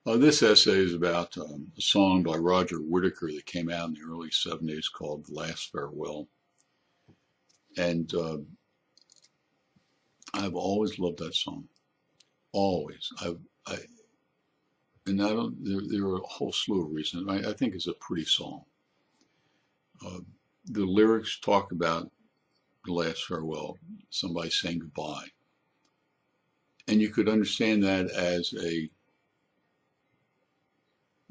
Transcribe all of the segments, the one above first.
This essay is about a song by Roger Whittaker that came out in the early 70s called Last Farewell. And I've always loved that song. Always. I and I don't, there are a whole slew of reasons. I think it's a pretty song. Uh, the lyrics talk about the last farewell, somebody saying goodbye. And you could understand that as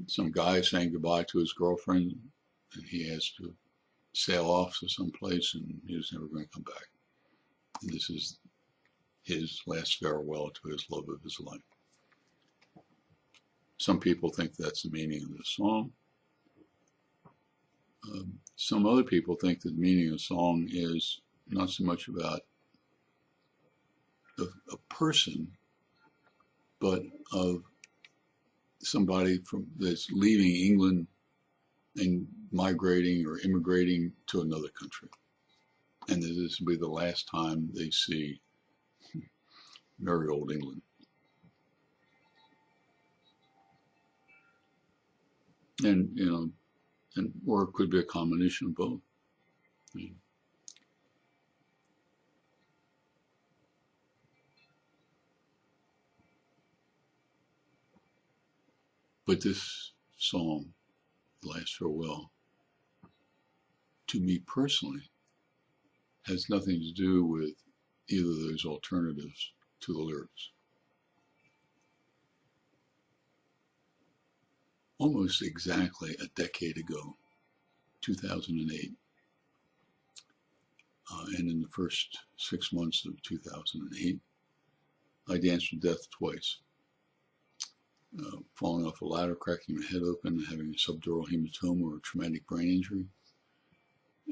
some guy saying goodbye to his girlfriend, and he has to sail off to some place, and he's never going to come back. And this is his last farewell to his love of his life. Some people think that's the meaning of the song. Some other people think that the meaning of the song is not so much about a person, but of somebody that's leaving England and migrating or immigrating to another country. And that this will be the last time they see merry old England. And, or it could be a combination of both. But this song, Last Farewell, to me personally, has nothing to do with either of those alternatives to the lyrics. Almost exactly a decade ago, 2008, and in the first 6 months of 2008, I danced with death twice. Falling off a ladder, cracking my head open, having a subdural hematoma or a traumatic brain injury,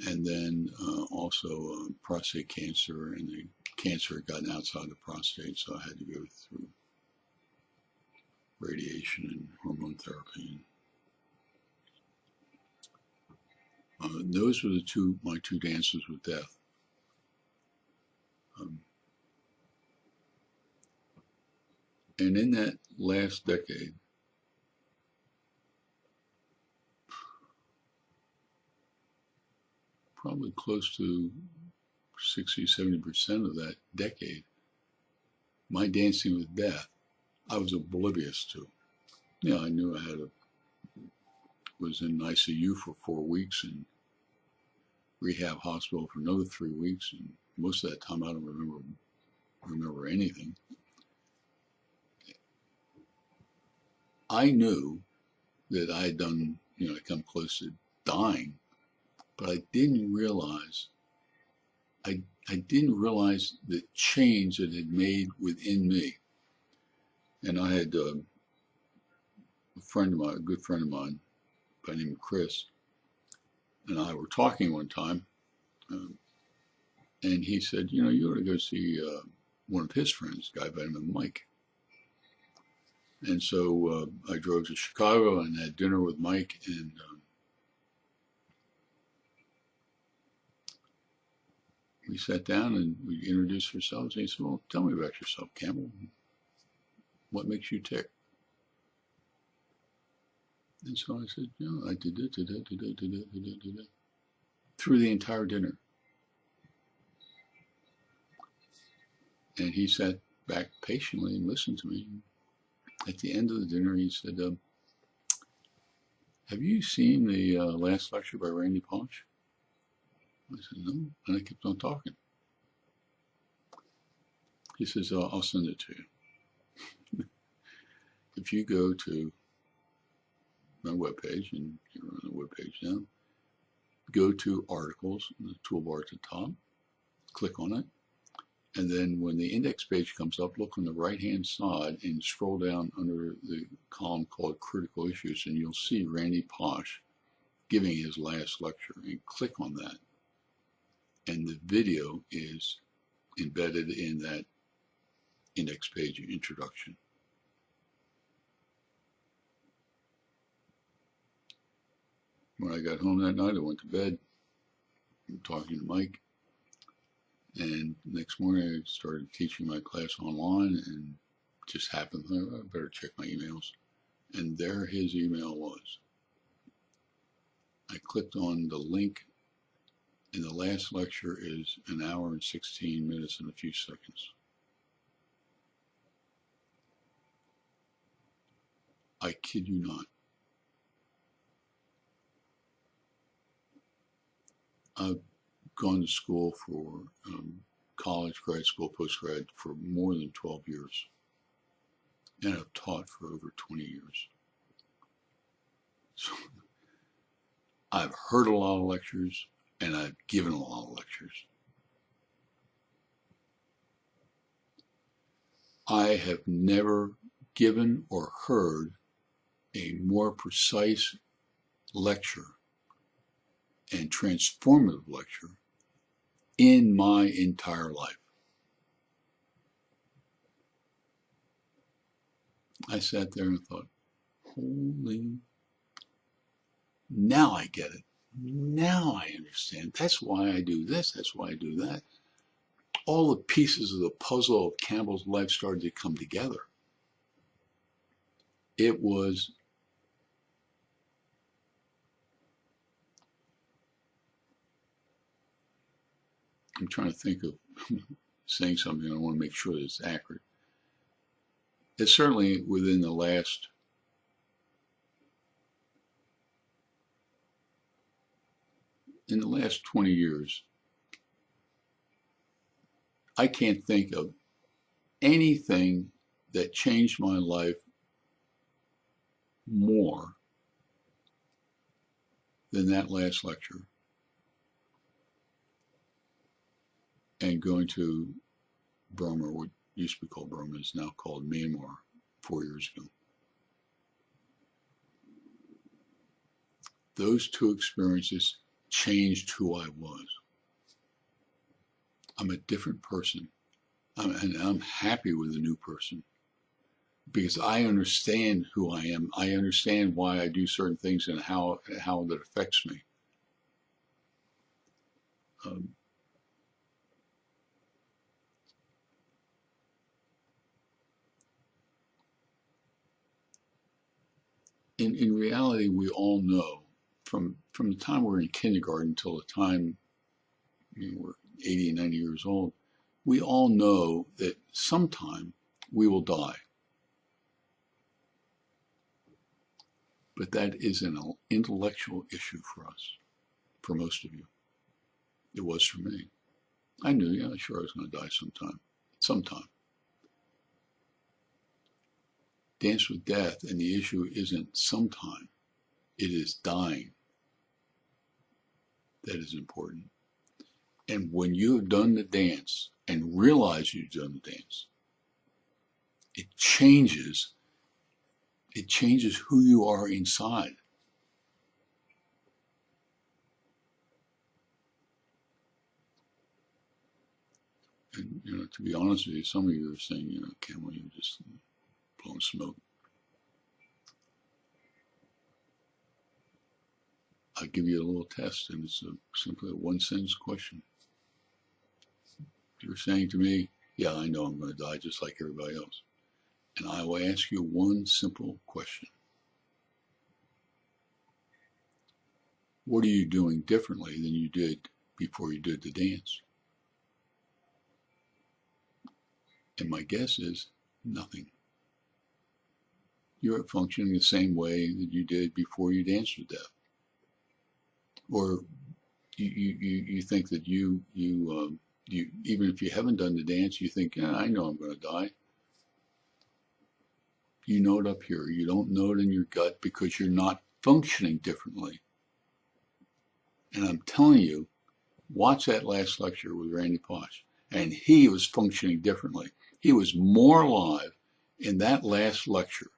and then also prostate cancer, and the cancer had gotten outside the prostate, so I had to go through radiation and hormone therapy. Those were my two dances with death. And in that last decade, probably close to 60, 70% of that decade, my dancing with death, I was oblivious to. Yeah, I knew was in ICU for 4 weeks and rehab hospital for another 3 weeks, and most of that time I don't remember anything. I knew that I had done, come close to dying, but I didn't realize the change it had made within me. And I had a good friend of mine by the name of Chris, and I were talking one time, and he said, you ought to go see one of his friends, a guy by the name of Mike. And so I drove to Chicago and had dinner with Mike, and we sat down and we introduced ourselves. And he said, well, tell me about yourself, Campbell. What makes you tick? And so I said, I did it, through the entire dinner. And he sat back patiently and listened to me. At the end of the dinner, he said, have you seen the last lecture by Randy Pausch? I said, no. And I kept on talking. He says, I'll send it to you. If you go to my webpage, and you're on the webpage now, go to articles in the toolbar at the top, click on it, and then when the index page comes up, look on the right-hand side and scroll down under the column called Critical Issues, and you'll see Randy Pausch giving his last lecture, and click on that. And the video is embedded in that index page introduction. When I got home that night, I went to bed, talking to Mike, and the next morning I started teaching my class online, and just happened, I better check my emails. And there his email was. I clicked on the link, and the last lecture is an hour and 16 minutes and a few seconds. I kid you not. I've gone to school for college, grad school, postgrad for more than 12 years. And I've taught for over 20 years. So I've heard a lot of lectures, and I've given a lot of lectures. I have never given or heard a more precise lecture and transformative lecture in my entire life. I sat there and thought, holy, now I get it. Now I understand. That's why I do this. That's why I do that. All the pieces of the puzzle of Campbell's life started to come together. It was I'm trying to think of saying something. I want to make sure that it's accurate. It's certainly within the last 20 years, I can't think of anything that changed my life more than that last lecture and going to Burma, what used to be called Burma, is now called Myanmar, 4 years ago. Those two experiences changed who I was. I'm a different person, and I'm happy with a new person because I understand who I am. I understand why I do certain things and how that affects me. In reality, we all know from the time we're in kindergarten until the time we're 80 and 90 years old, we all know that sometime we will die. But that is an intellectual issue for us, for most of you. It was for me. I knew, yeah, sure, I was going to die sometime. Dance with death, and the issue isn't sometime, it is dying. That is important. And when you have done the dance and realize you've done the dance, it changes who you are inside. And, to be honest with you, some of you are saying, Campbell, you're just blowing smoke. I'll give you a little test, and it's simply a one-sentence question. You're saying to me, yeah, I know I'm going to die just like everybody else. And I will ask you one simple question. What are you doing differently than you did before you did the dance? And my guess is nothing. You're functioning the same way that you did before you danced to death. Or you think that you even if you haven't done the dance, you think, yeah, I know I'm going to die. You know it up here. You don't know it in your gut because you're not functioning differently. And I'm telling you, watch that last lecture with Randy Posh. And he was functioning differently. He was more alive in that last lecture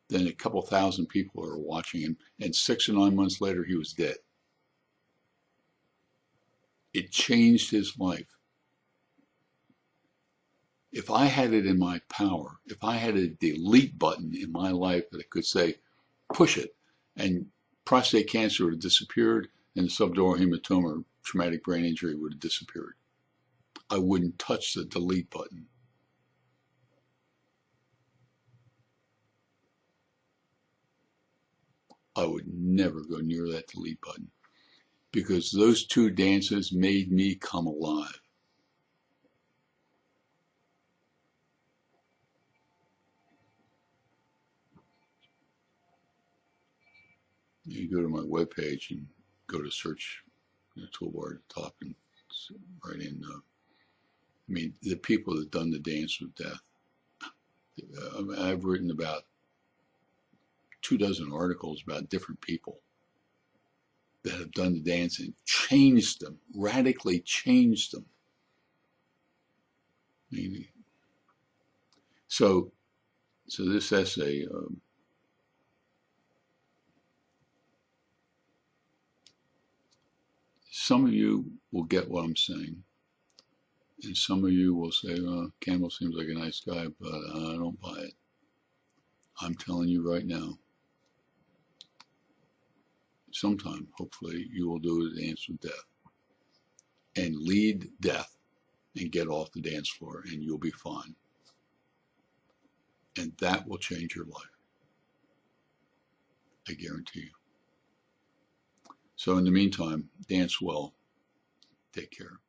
than a couple thousand people who were watching him. And 6 or 9 months later, he was dead. It changed his life. If I had it in my power, if I had a delete button in my life that I could say, push it, and prostate cancer would have disappeared, and subdural hematoma or traumatic brain injury would have disappeared, I wouldn't touch the delete button. I would never go near that delete button, because those 2 dances made me come alive. You go to my webpage and go to search in the toolbar at the top and write in, I mean, the people that have done the dance of death. I've written about 24 articles about different people that have done the dance and changed them, radically changed them. I mean, so this essay, some of you will get what I'm saying, and some of you will say, Campbell seems like a nice guy, but I don't buy it. I'm telling you right now, sometime, hopefully, you will do the dance with death and lead death and get off the dance floor, and you'll be fine. And that will change your life. I guarantee you. So in the meantime, dance well. Take care.